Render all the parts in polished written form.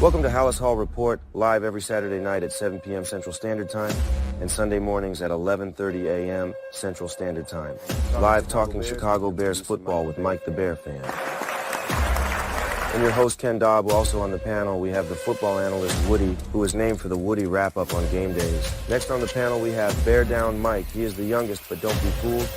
Welcome to Halas Hall Report, live every Saturday night at 7 p.m. Central Standard Time and Sunday mornings at 11:30 a.m. Central Standard Time. Live talking Chicago Bears football with Mike the Bear Fan. And your host, Ken Dobb. Also on the panel, we have the football analyst, Woody, who is named for the Woody wrap-up on game days. Next on the panel, we have Bear Down Mike. He is the youngest, but don't be fooled.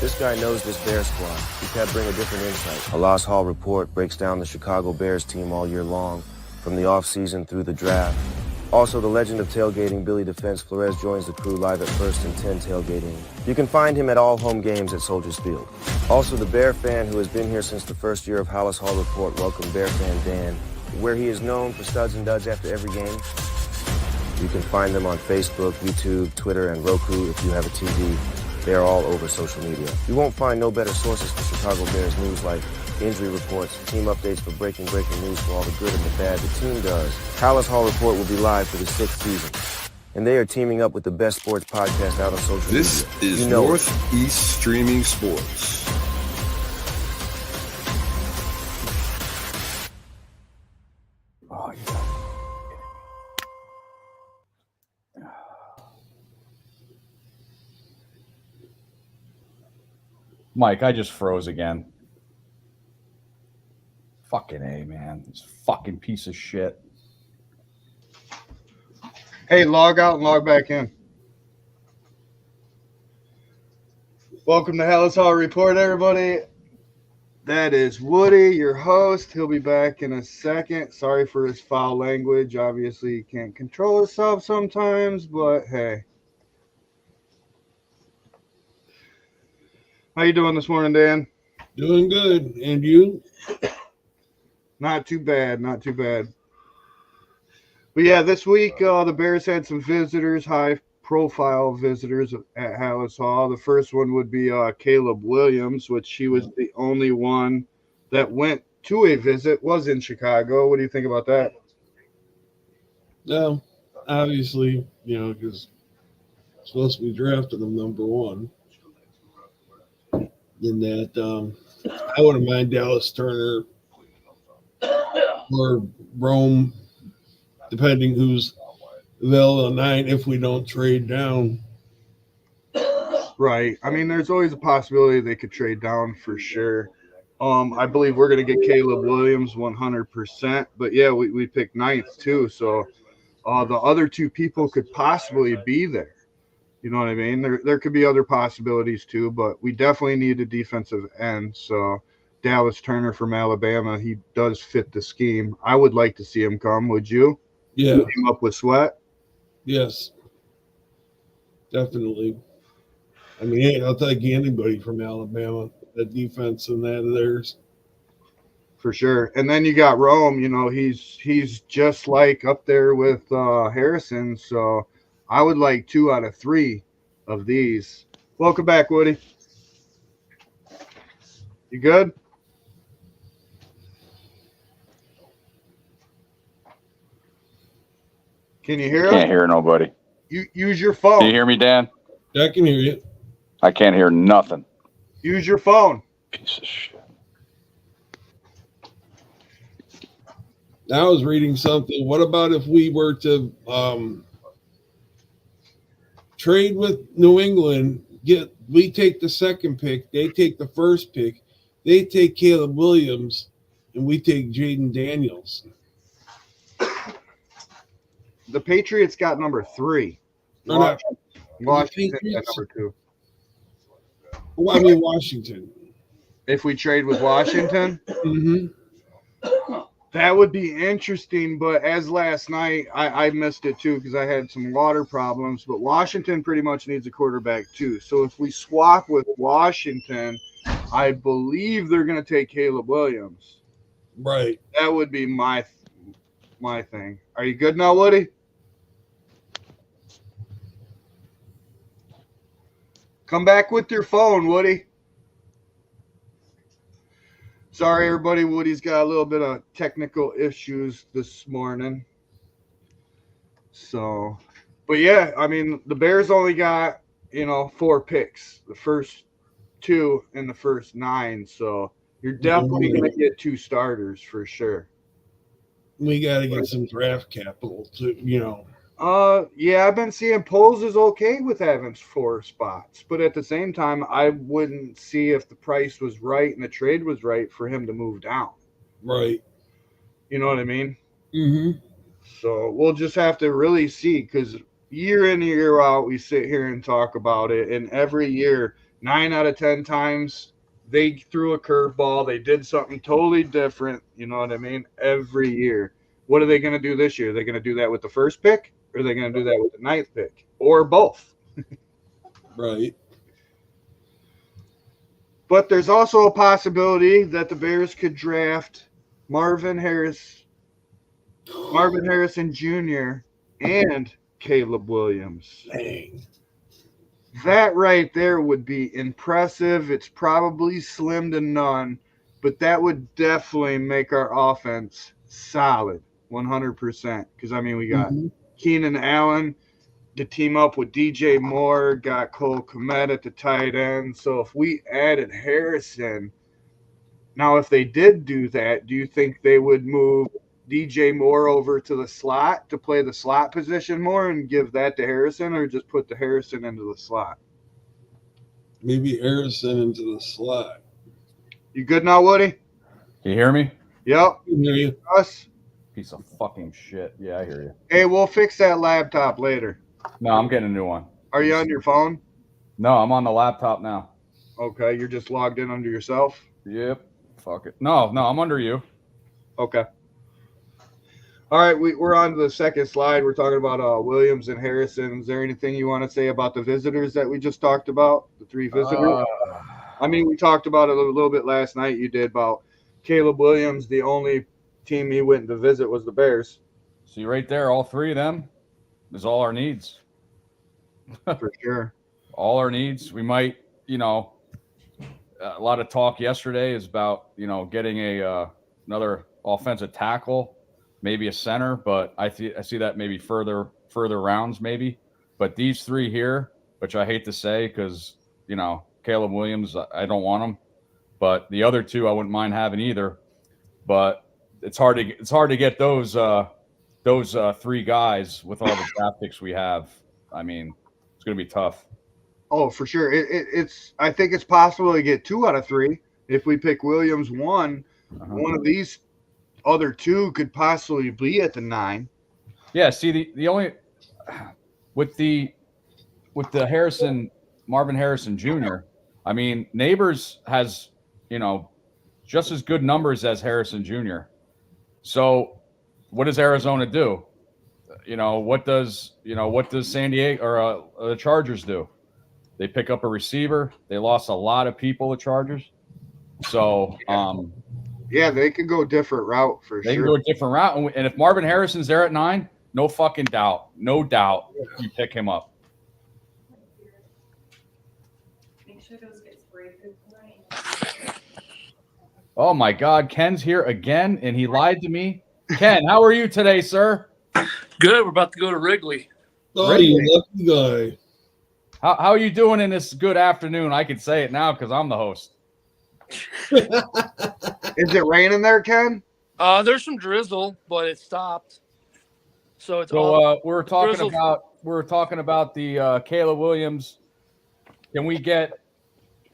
This guy knows this Bear squad. He can bring a different insight. Halas Hall Report breaks down the Chicago Bears team all year long, from the offseason through the draft. Also, the legend of tailgating, Billy Defense Flores, joins the crew live at 1st and 10 tailgating. You can find him at all home games at Soldiers Field. Also, the Bear Fan, who has been here since the first year of Halas Hall Report, welcome Bear Fan Dan, where he is known for studs and duds after every game. You can find them on Facebook, YouTube, Twitter, and Roku if you have a TV. They are all over social media. You won't find no better sources for Chicago Bears news like injury reports, team updates for breaking news for all the good and the bad the team does. Halas Hall Report will be live for the 6th season. And they are teaming up with the best sports podcast out on social media. This is Northeast Streaming Sports. Oh, yeah. Mike, I just froze again. Fucking A, man. This fucking piece of shit. Hey, log out and log back in. Welcome to Halas Hall Report, everybody. That is Woody, your host. He'll be back in a second. Sorry for his foul language. Obviously, he can't control himself sometimes, but hey. How you doing this morning, Dan? Doing good. And you? Not too bad, not too bad. But yeah, this week the Bears had some visitors, high-profile visitors at Halas Hall. The first one would be Caleb Williams, which he was the only one that went to a visit, was in Chicago. What do you think about that? No, obviously, because supposed to be drafted him number one. In that, I wouldn't mind Dallas Turner or Rome, depending who's available at 9 if we don't trade down. Right. I mean, there's always a possibility they could trade down for sure. I believe we're going to get Caleb Williams 100%. But, yeah, we picked 9th too. So the other two people could possibly be there. You know what I mean? There could be other possibilities too, but we definitely need a defensive end. So Dallas Turner from Alabama, he does fit the scheme. I would like to see him come. Would you? Yeah. Team up with Sweat? Yes. Definitely. I mean, hey, I'll take anybody from Alabama, that defense and that of theirs. For sure. And then you got Rome, he's just like up there with Harrison. So I would like 2 out of 3 of these. Welcome back, Woody. You good? Can you hear him? Can't hear nobody. You use your phone. Can you hear me, Dan? I can hear you. I can't hear nothing. Use your phone. Piece of shit. I was reading something. What about if we were to trade with New England, we take the second pick, they take the first pick, they take Caleb Williams, and we take Jaden Daniels. The Patriots got number 3. Washington got number 2. Well, I mean Washington. If we trade with Washington, that would be interesting. But as last night, I missed it too because I had some water problems. But Washington pretty much needs a quarterback too. So if we swap with Washington, I believe they're going to take Caleb Williams. Right. That would be my thing. Are you good now, Woody? Come back with your phone, Woody. Sorry, everybody. Woody's got a little bit of technical issues this morning. So, but yeah, I mean, the Bears only got, 4 picks. The first 2 and the first 9. So you're definitely going to get 2 starters for sure. We got to get some draft capital to, Yeah, I've been seeing Poles is okay with having 4 spots, but at the same time, I wouldn't see if the price was right and the trade was right for him to move down. right. You know what I mean? Mm-hmm. So we'll just have to really see, because year in, year out, we sit here and talk about it, and every year, 9 out of 10 times, they threw a curveball. They did something totally different. You know what I mean? Every year. What are they going to do this year? Are they going to do that with the first pick? Or are they going to do that with the 9th pick? Or both? Right. But there's also a possibility that the Bears could draft Marvin Harrison Jr. and Caleb Williams. Dang. That right there would be impressive. It's probably slim to none, but that would definitely make our offense solid, 100%. Because, I mean, we got Keenan Allen to team up with DJ Moore, got Cole Kmet at the tight end. So if we added Harrison, now if they did do that, do you think they would move DJ Moore over to the slot to play the slot position more and give that to Harrison, or just put the Harrison into the slot? Maybe Harrison into the slot. You good now, Woody? Can you hear me? Yep. I hear you. Us. Piece of fucking shit. Yeah, I hear you. Hey, we'll fix that laptop later. No, I'm getting a new one. Are you on your phone? No, I'm on the laptop now. Okay, you're just logged in under yourself? Yep. Fuck it. No, I'm under you. Okay. All right, we're on to the second slide. We're talking about Williams and Harrison. Is there anything you want to say about the visitors that we just talked about, the 3 visitors? I mean, we talked about it a little bit last night. You did about Caleb Williams. The only team he went to visit was the Bears. See right there, all 3 of them is all our needs. For sure. All our needs. We might, a lot of talk yesterday is about, getting another offensive tackle, maybe a center, but I see that maybe further rounds maybe. But these 3 here, which I hate to say because, Caleb Williams, I don't want him, but the other 2 I wouldn't mind having either. But it's hard to get those 3 guys with all the draft picks we have. I mean, it's going to be tough. Oh, for sure. I think it's possible to get 2 out of 3. If we pick Williams 1, one of these other 2 could possibly be at the 9. Yeah. See, the only with the Marvin Harrison Jr. I mean, Neighbors has just as good numbers as Harrison Jr. So, what does Arizona do? What does San Diego or the Chargers do? They pick up a receiver. They lost a lot of people, the Chargers. So, yeah, they could go a different route for sure. They can go a different route. And if Marvin Harrison's there at 9, no fucking doubt. No doubt you pick him up. Make sure those get sprayed good tonight. Oh, my God. Ken's here again, and he lied to me. Ken, how are you today, sir? Good. We're about to go to Wrigley. Oh, Really? you lucky guy. How are you doing in this good afternoon? I can say it now because I'm the host. Is it raining there, Ken? There's some drizzle, but it stopped. So it's all we're talking drizzle. about the Caleb Williams. Do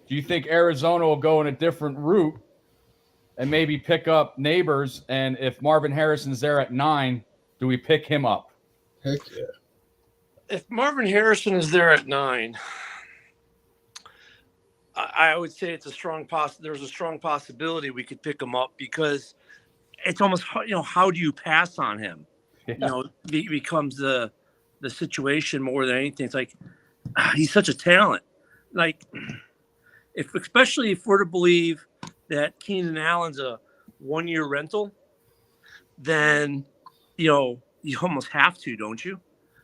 you think Arizona will go in a different route and maybe pick up Neighbors? And if Marvin Harrison's there at 9, do we pick him up? Heck yeah. If Marvin Harrison is there at 9, I would say it's a strong there's a strong possibility we could pick him up because it's almost how do you pass on him? Yeah. Becomes the situation more than anything. It's like he's such a talent. Like especially if we're to believe that Keenan Allen's a 1-year rental, then you almost have to, don't you?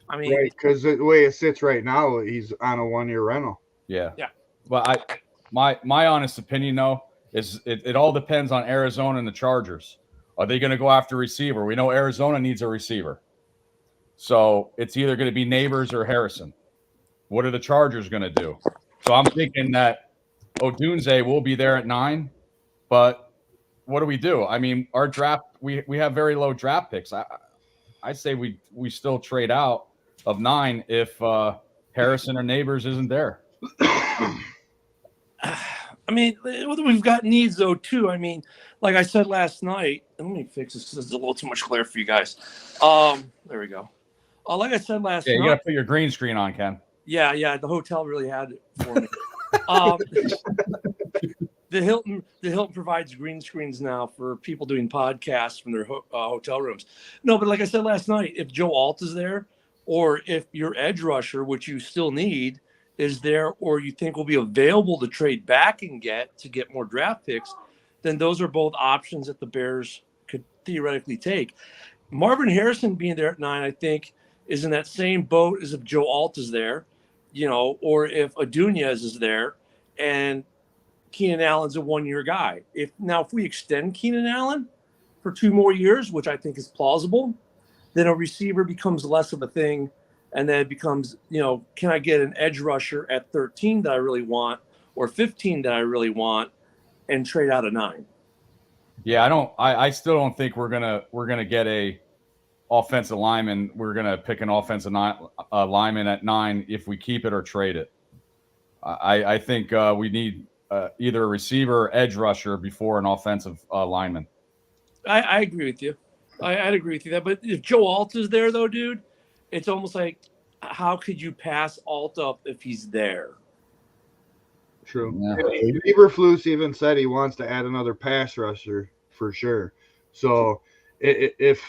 I mean, Right, because the way it sits right now, he's on a 1-year rental. Yeah. Yeah. But my honest opinion though is it all depends on Arizona and the Chargers. Are they going to go after receiver? We know Arizona needs a receiver. So it's either going to be Neighbors or Harrison. What are the Chargers going to do? So I'm thinking that Odunze will be there at 9, but what do we do? I mean, our draft we have very low draft picks. I say we still trade out of 9 if Harrison or Neighbors isn't there. I mean, we've got needs though too. I mean, like I said last night, and let me fix this because it's a little too much glare for you guys. There we go. Like I said last Yeah, you night. got to put your green screen on, Ken. Yeah. The hotel really had it for me. The Hilton provides green screens now for people doing podcasts from their hotel rooms. No, but like I said last night, if Joe Alt is there, or if your edge rusher, which you still need, is there, or you think will be available to trade back and get more draft picks, then those are both options that the Bears could theoretically take. Marvin Harrison being there at 9, I think, is in that same boat as if Joe Alt is there, or if Adunez is there, and Keenan Allen's a 1-year guy. If we extend Keenan Allen for 2 more years, which I think is plausible, then a receiver becomes less of a thing. And then it becomes, can I get an edge rusher at 13 that I really want, or 15 that I really want, and trade out of 9? Yeah, I still don't think we're gonna get a offensive lineman. We're gonna pick an offensive lineman at 9 if we keep it or trade it. I think we need either a receiver or edge rusher before an offensive lineman. I agree with you. I'd agree with you that. But if Joe Alt is there, though, dude, it's almost like, how could you pass Alt up if he's there? True. Yeah. Eberflus even said he wants to add another pass rusher for sure. So if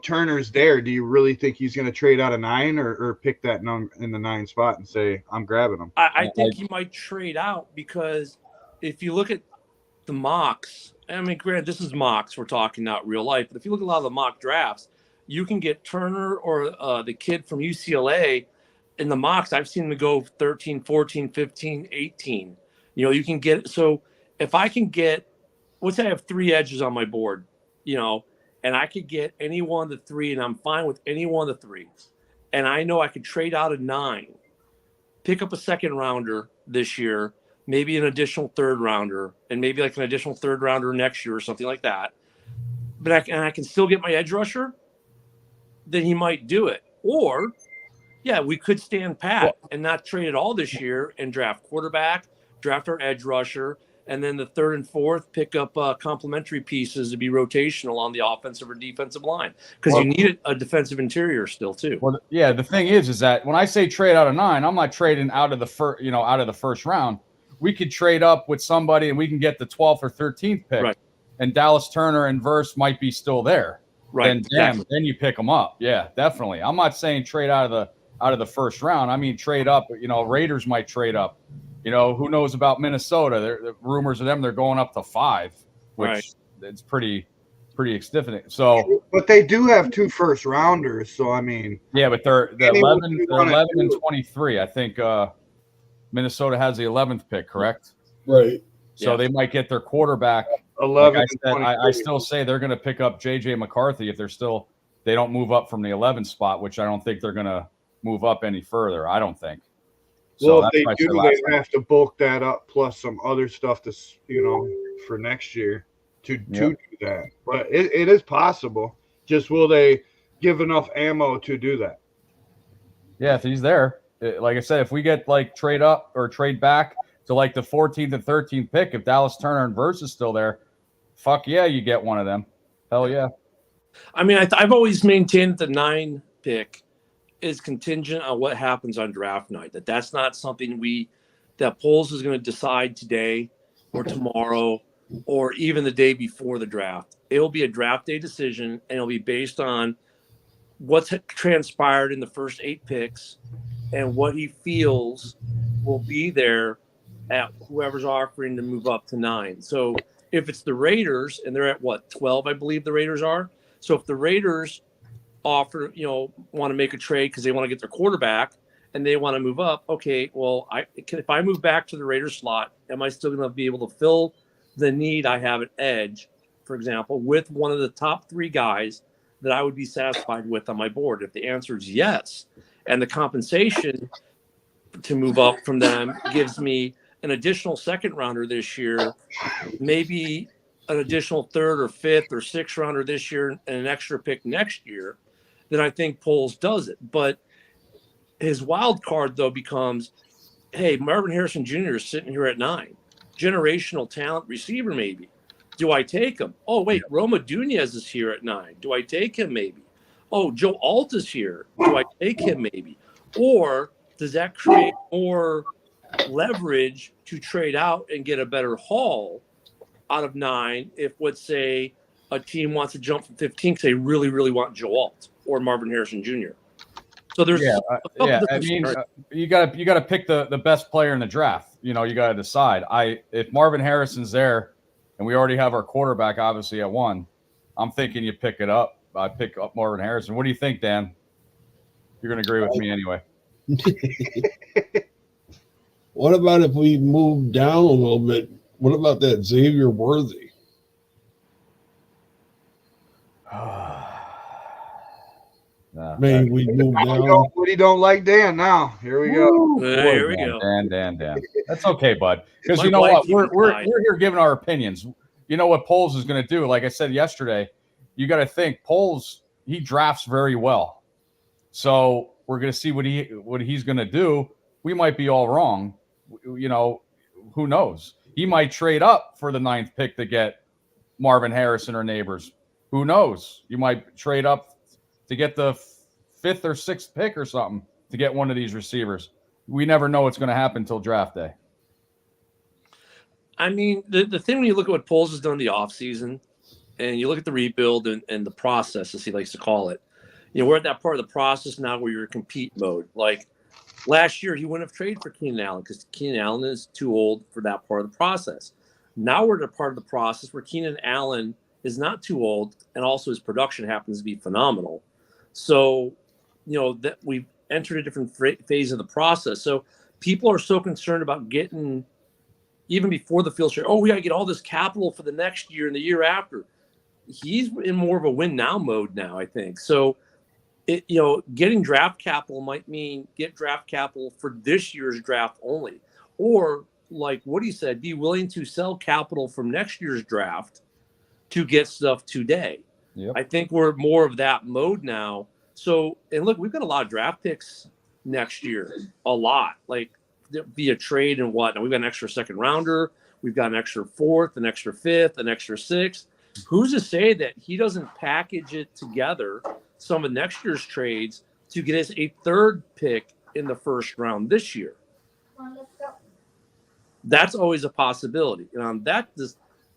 Turner's there, do you really think he's going to trade out of 9 or pick that in the 9 spot and say, I'm grabbing him? I think he might trade out, because if you look at the mocks, I mean, granted, this is mocks, we're talking not real life, but if you look at a lot of the mock drafts, you can get Turner or the kid from UCLA in the mocks. I've seen them go 13, 14, 15, 18. You can get, so if I can get, let's say I have 3 edges on my board, and I could get any one of the 3, and I'm fine with any one of the 3. And I know I could trade out of 9, pick up a second rounder this year, maybe an additional 3rd rounder, and maybe like an additional 3rd rounder next year or something like that. But I can still get my edge rusher, then he might do it. Or, yeah, we could stand pat and not trade at all this year and draft quarterback, draft our edge rusher, and then the 3rd and 4th pick up complementary pieces to be rotational on the offensive or defensive line, because you need a defensive interior still too. Well, yeah, the thing is that when I say trade out of 9, I'm not trading out of the first round. We could trade up with somebody and we can get the 12th or 13th pick, right, and Dallas Turner and Verse might be still there. Right. Then you pick them up. Yeah, definitely. I'm not saying trade out of the first round. I mean, trade up. Raiders might trade up. Who knows about Minnesota? The rumors of them, they're going up to 5, which it's pretty significant. So, but they do have 2 first rounders. So I mean, yeah, but they're 11 and 23. I think Minnesota has the 11th pick, correct? Right. So they might get their quarterback. 11. Like I still say they're going to pick up J.J. McCarthy if they don't move up from the 11th spot, which I don't think they're going to move up any further. I don't think. So well, if they do, they have to bulk that up plus some other stuff to for next year to do that. But it is possible. Just will they give enough ammo to do that? Yeah, if he's there, like I said, if we get like trade up or trade back to like the 14th and 13th pick, if Dallas Turner and Verse is still there, fuck yeah, you get one of them. Hell yeah. I mean, I've always maintained that the 9 pick is contingent on what happens on draft night. That's not something that Poles is going to decide today or tomorrow or even the day before the draft. It will be a draft day decision, and it'll be based on what's transpired in the first 8 picks and what he feels will be there at whoever's offering to move up to 9. So if it's the Raiders, and they're at 12, I believe the Raiders are. So if the Raiders offer, want to make a trade because they want to get their quarterback and they want to move up, okay, well, if I move back to the Raiders slot, am I still going to be able to fill the need I have at edge, for example, with one of the top 3 guys that I would be satisfied with on my board? If the answer is yes, and the compensation to move up from them gives me an additional second rounder this year, maybe an additional third or fifth or sixth rounder this year and an extra pick next year, then I think Poles does it. But his wild card, though, becomes, hey, Marvin Harrison Jr. is sitting here at 9. Generational talent receiver, maybe. Do I take him? Oh, wait, Roma Dunez is here at 9. Do I take him, maybe? Oh, Joe Alt is here. Do I take him, maybe? Or does that create more leverage to trade out and get a better haul out of 9 if, let's say, a team wants to jump from 15 because they really, really want Joe Alt or Marvin Harrison Jr.? So there's I mean, you gotta pick the best player in the draft. You know, you gotta decide. If Marvin Harrison's there, and we already have our quarterback obviously at 1, I'm thinking you pick it up. I pick up Marvin Harrison. What do you think, Dan? You're gonna agree with me anyway. What about if we move down a little bit? What about that Xavier Worthy? Maybe we move down. We don't like Dan now. Here we go. Here we go. Dan. That's okay, bud. Because you know what? We're here giving our opinions. You know what Poles is going to do? Like I said yesterday, you got to think Poles, he drafts very well. So we're going to see what he's going to do. We might be all wrong. You know, who knows? He might trade up for the 9th pick to get Marvin Harrison or Neighbors. Who knows? You might trade up to get the 5th or 6th pick or something to get one of these receivers. We never know what's going to happen until draft day. I mean, the thing when you look at what Poles has done in the offseason and you look at the rebuild and the process, as he likes to call it, you know, we're at that part of the process now where you're in compete mode. Like last year, he wouldn't have traded for Keenan Allen because Keenan Allen is too old for that part of the process. Now we're at a part of the process where Keenan Allen is not too old, and also his production happens to be phenomenal. So, you know, that we've entered a different phase of the process. So people are so concerned about getting, even before the field trip, we got to get all this capital for the next year and the year after. He's in more of a win now mode now, I think. So, getting draft capital might mean get draft capital for this year's draft only. Or, like Woody said, be willing to sell capital from next year's draft to get stuff today. Yep. I think we're more of that mode now. So, and look, we've got a lot of draft picks next year, a lot, like via trade and whatnot. We've got an extra 2nd rounder. We've got an extra 4th, an extra 5th, an extra 6th. Who's to say that he doesn't package it together, some of next year's trades, to get us a 3rd pick in the 1st round this year? That's always a possibility. And on that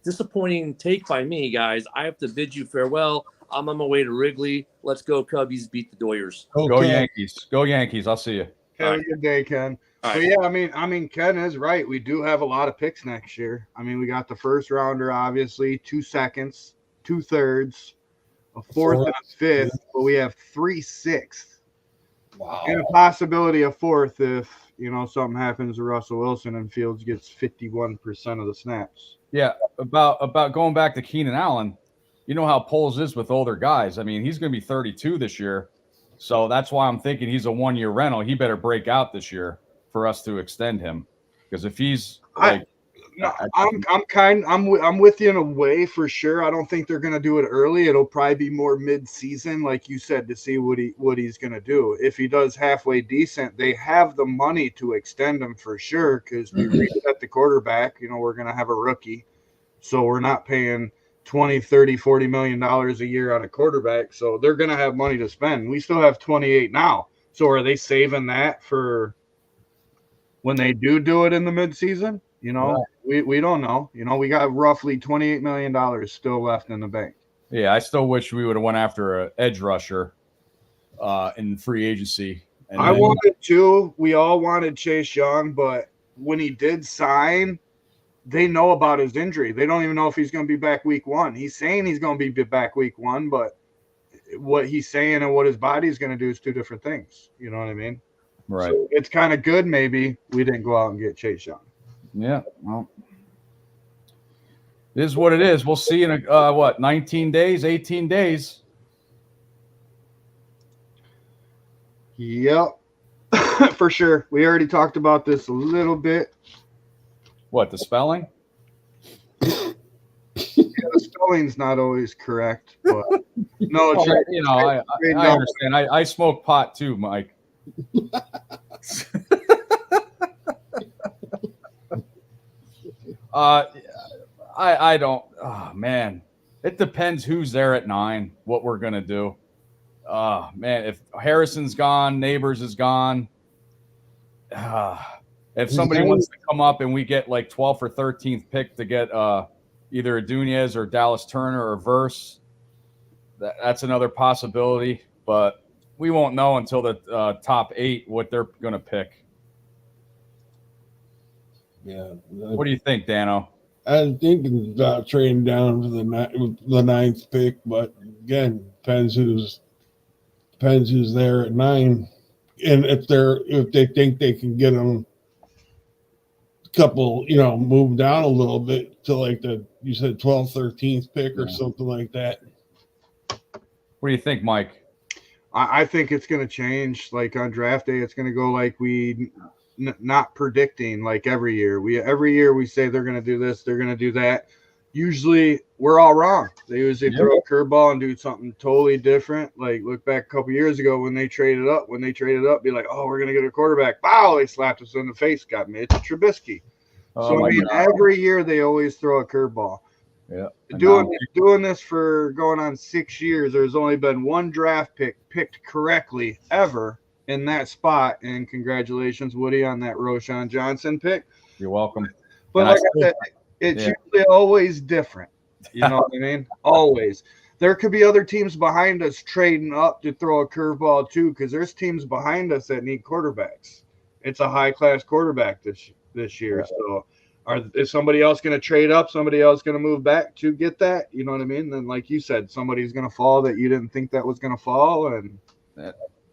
disappointing take by me, guys, I have to bid you farewell. I'm on my way to Wrigley. Let's go, Cubbies. Beat the Doyers. Okay. Go Yankees. Go Yankees. I'll see you. Have a good day, Ken. So yeah, I mean, Ken is right. We do have a lot of picks next year. I mean, we got the 1st rounder, obviously, 2 seconds, 2 thirds, a 4th and a 5th, but we have 3 6ths. Wow. And a possibility of 4th if, you know, something happens to Russell Wilson and Fields gets 51% of the snaps. Yeah, about going back to Keenan Allen, you know how Poles is with older guys. I mean, he's going to be 32 this year. So that's why I'm thinking he's a 1-year rental. He better break out this year for us to extend him. Because if he's like, I'm with you in a way for sure. I don't think they're going to do it early. It'll probably be more mid-season, like you said, to see what he's going to do. If he does halfway decent, they have the money to extend him for sure. Because we read it at the quarterback, you know, we're going to have a rookie, so we're not paying $20, $30, $40 million a year on a quarterback. So they're going to have money to spend. We still have 28 now. So are they saving that for when they do it in the midseason? You know, we don't know. You know, we got roughly $28 million still left in the bank. Yeah, I still wish we would have went after an edge rusher in free agency. And I wanted to. We all wanted Chase Young, but when he did sign, they know about his injury. They don't even know if he's going to be back week 1. He's saying he's going to be back week 1, but what he's saying and what his body's going to do is 2 different things. You know what I mean? Right. So it's kind of good maybe we didn't go out and get Chase Young. Yeah, well, it is what it is. We'll see in 19 days, 18 days. Yep, for sure. We already talked about this a little bit. What, the spelling? Yep. the spelling's not always correct, but no, Well, trade, you know, I trade down. understand. I smoke pot too, Mike. I don't. Oh man, it depends who's there at 9. What we're gonna do. Man, if Harrison's gone, Neighbors is gone. If somebody wants to come up and we get like 12th or 13th pick to get either Adunez or Dallas Turner or Verse, that's another possibility. But we won't know until the top 8 what they're going to pick. Yeah. What do you think, Dano? I'm thinking about trading down to the 9th pick, but again, depends who's there at 9, and if they think they can get them a couple, move down a little bit to like you said 12th, 13th pick or something like that. What do you think, Mike? I think it's going to change. Like on draft day, it's going to go like we not predicting like every year. Every year we say they're going to do this, they're going to do that. Usually we're all wrong. They usually throw a curveball and do something totally different. Like look back a couple years ago when they traded up. Be like, oh, we're going to get a quarterback. Wow, they slapped us in the face. Got Mitch Trubisky. So I mean, every year they always throw a curveball. Yeah. Doing this for going on 6 years, there's only been one draft pick picked correctly ever in that spot. And congratulations, Woody, on that Roshan Johnson pick. You're welcome. But like I said, it's usually always different. You know what I mean? Always. There could be other teams behind us trading up to throw a curveball too, because there's teams behind us that need quarterbacks. It's a high-class quarterback this year. Right. So is somebody else going to trade up? Somebody else going to move back to get that? You know what I mean? Then, like you said, somebody's going to fall that you didn't think that was going to fall. And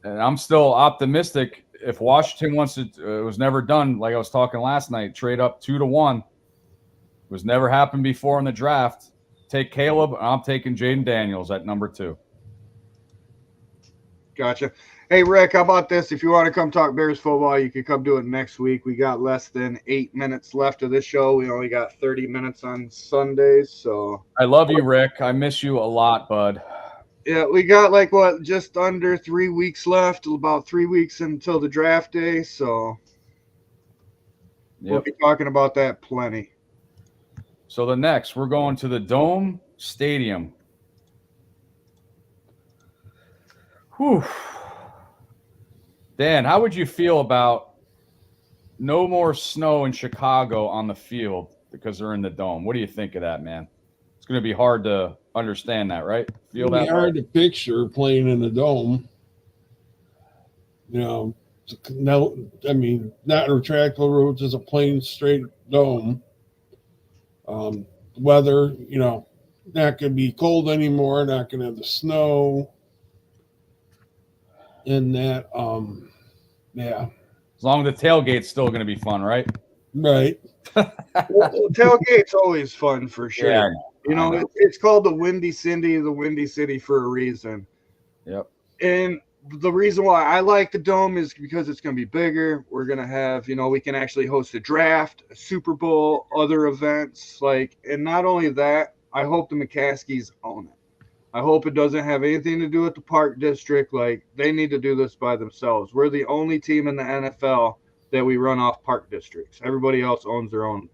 I'm still optimistic. If Washington wants to, it was never done. Like I was talking last night, trade up 2-1. It was never happened before in the draft. Take Caleb. I'm taking Jaden Daniels at number 2. Gotcha. Hey, Rick, how about this? If you want to come talk Bears football, you can come do it next week. We got less than 8 minutes left of this show. We only got 30 minutes on Sundays. So I love you, Rick. I miss you a lot, bud. Yeah, we got just under 3 weeks left, about 3 weeks until the draft day. So we'll be talking about that plenty. So we're going to the Dome Stadium. Whew. Dan, how would you feel about no more snow in Chicago on the field because they're in the Dome? What do you think of that, man? It's going to be hard to understand that, right? It'll be hard to picture playing in the Dome. No, I mean, not retractable routes, just a plain straight dome. Weather, not going to be cold anymore, not going to have the snow. In that, yeah. As long as the tailgate's still going to be fun, right? Right. Well, tailgate's always fun for sure. Yeah, it's called the Windy City for a reason. Yep. And the reason why I like the Dome is because it's going to be bigger. We're going to have, we can actually host a draft, a Super Bowl, other events. And not only that, I hope the McCaskies own it. I hope it doesn't have anything to do with the Park District. They need to do this by themselves. We're the only team in the NFL that we run off Park Districts. Everybody else owns their own.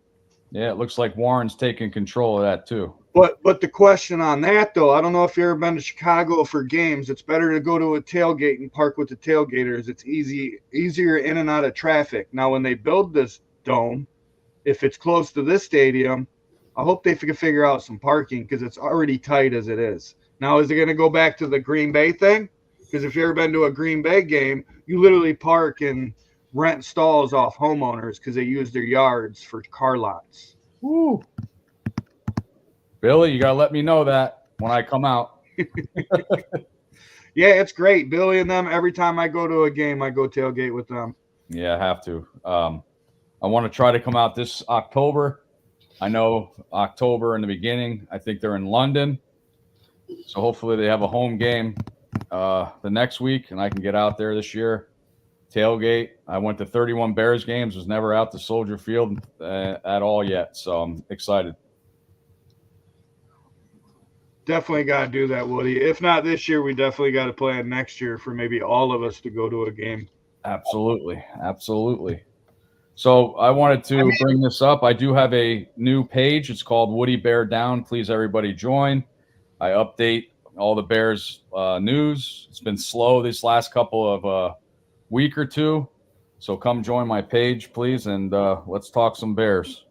Yeah, it looks like Warren's taking control of that too. But the question on that, though, I don't know if you've ever been to Chicago for games. It's better to go to a tailgate and park with the tailgaters. It's easier in and out of traffic. Now, when they build this dome, if it's close to this stadium, I hope they can figure out some parking because it's already tight as it is. Now, is it going to go back to the Green Bay thing? Because if you've ever been to a Green Bay game, you literally park and rent stalls off homeowners because they use their yards for car lots. Woo. Billy, you got to let me know that when I come out. Yeah, it's great. Billy and them, every time I go to a game, I go tailgate with them. Yeah, I have to. I want to try to come out this October. I know October in the beginning. I think they're in London. So hopefully they have a home game the next week, and I can get out there this year. Tailgate. I went to 31 Bears games, was never out to Soldier Field at all yet, so I'm excited. Definitely got to do that, Woody. If not this year, we definitely got to plan next year for maybe all of us to go to a game. Absolutely. Absolutely. So I wanted to bring this up. I do have a new page. It's called Woody Bear Down. Please, everybody, join. I update all the Bears news. It's been slow this last couple of week or two. So come join my page, please, and let's talk some Bears.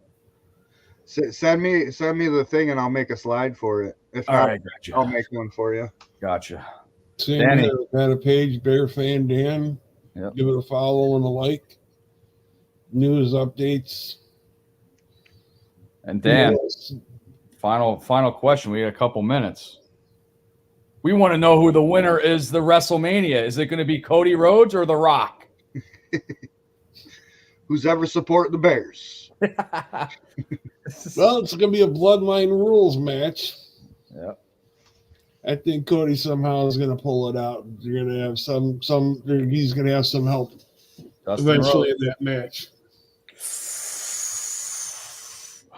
Send me the thing, and I'll make a slide for it. If All not, right, gotcha. I'll make one for you. Gotcha. Same Danny. here. Got a page, Bear Fan Dan. Yep. Give it a follow and a like. News updates. And Dan, Yes. final question. We got a couple minutes. We want to know who the winner is the WrestleMania. Is it going to be Cody Rhodes or The Rock? Who's ever support the Bears? Well, it's going to be a Bloodline Rules match. Yeah. I think Cody somehow is going to pull it out. You're going to have he's going to have some help Dustin eventually Rhodes. in that match.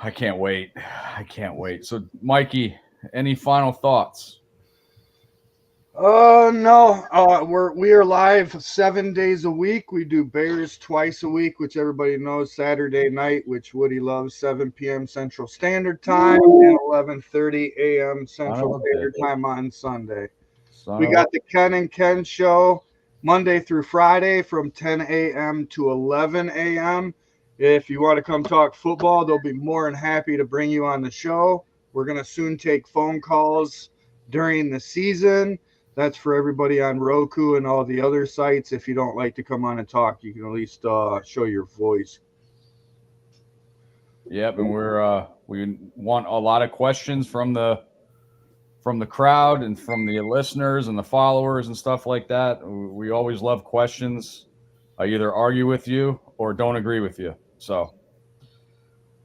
I can't wait. So, Mikey, any final thoughts? No. We are live 7 days a week. We do Bears twice a week, which everybody knows. Saturday night, which Woody loves, 7 p.m. Central Standard Time and 11:30 a.m. Central Standard Time on Sunday. We got the Ken and Ken show Monday through Friday from 10 a.m. to 11 a.m. If you want to come talk football, they'll be more than happy to bring you on the show. We're going to soon take phone calls during the season. That's for everybody on Roku and all the other sites. If you don't like to come on and talk, you can at least show your voice. Yep, and we want a lot of questions from the crowd and from the listeners and the followers and stuff like that. We always love questions. I either argue with you or don't agree with you. So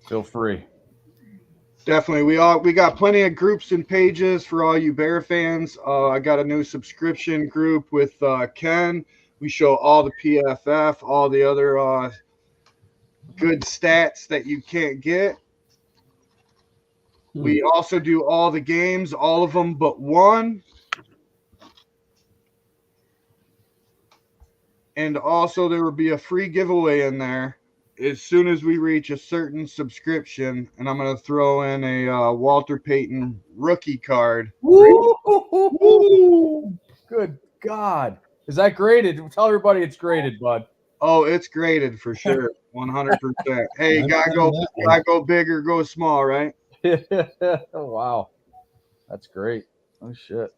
feel free. Definitely. We got plenty of groups and pages for all you Bear fans. I got a new subscription group with Ken. We show all the PFF, all the other good stats that you can't get. We also do all the games, all of them but one. And also there will be a free giveaway in there as soon as we reach a certain subscription, and I'm going to throw in a Walter Payton rookie card. Woo! Good God. Is that graded? Tell everybody it's graded, bud. Oh, it's graded for sure. 100%. Hey, gotta go big or go small, right? Oh, wow. That's great. Oh, shit.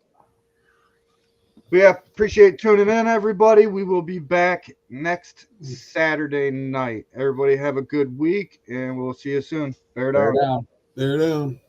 We appreciate tuning in, everybody. We will be back next Saturday night. Everybody have a good week, and we'll see you soon. Bear down. Bear down.